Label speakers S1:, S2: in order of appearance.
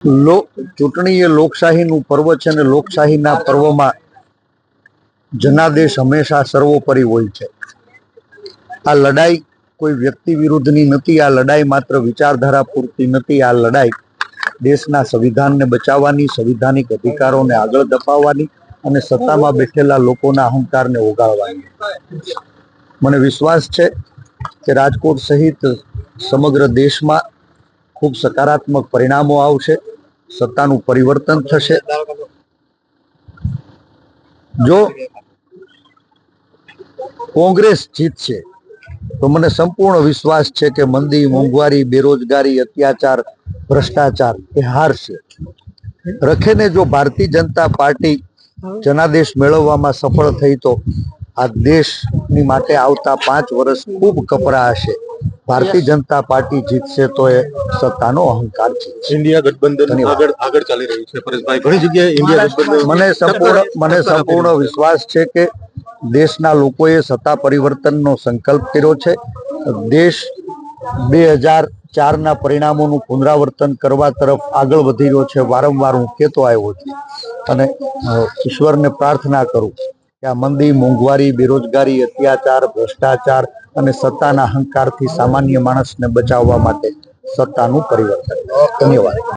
S1: ચૂંટણી એ લોકશાહીનું પર્વ છે અને લોકશાહીના પર્વમાં જનાદેશ હંમેશા સર્વોપરી હોય છે। આ લડાઈ કોઈ વ્યક્તિ વિરુદ્ધની નથી, આ લડાઈ માત્ર વિચારધારા પૂરતી નથી, આ લડાઈ દેશના સંવિધાનને બચાવવાની, સંવિધાનિક અધિકારોને આગળ ધપાવવાની અને સત્તામાં બેઠેલા લોકોના અહંકારને ઓગાળવાની। મને વિશ્વાસ છે કે રાજકોટ સહિત સમગ્ર દેશમાં ખૂબ સકારાત્મક પરિણામો આવશે, સત્તાનું પરિવર્તન થશે। જો કોંગ્રેસ જીતશે તો મને સંપૂર્ણ વિશ્વાસ છે કે મંદી, મોંઘવારી, બેરોજગારી, અત્યાચાર, ભ્રષ્ટાચાર એ હારશે। રખેને જો ભારતીય જનતા પાર્ટી જનાદેશ મેળવવામાં સફળ થઈ તો આ દેશની માટે આવતા 5 વર્ષ ખૂબ કપરા હશે। ભારતીય જનતા પાર્ટી જીતશે તો એ સત્તાનો અહંકાર છે।
S2: ઇન્ડિયા ગઠબંધન આગળ ચાલી રહ્યું છે પરેશભાઈ, ઘણી જગ્યાએ ઇન્ડિયા ગઠબંધન મને સંપૂર્ણ વિશ્વાસ છે કે દેશના લોકોએ સત્તા પરિવર્તનનો સંકલ્પ કર્યો છે। દેશ 2004ના પરિણામોનું પુનરાવર્તન કરવા તરફ આગળ વધી રહ્યો છે। વારંવાર હું કહેતો આવ્યો છું અને ઈશ્વરને પ્રાર્થના કરું કે આ મંદી, મોંઘવારી, બેરોજગારી, અત્યાચાર, ભ્રષ્ટાચાર અને સત્તાના અહંકારથી સામાન્ય માણસને બચાવવા માટે સત્તાનું પરિવર્તન। ધન્યવાદ।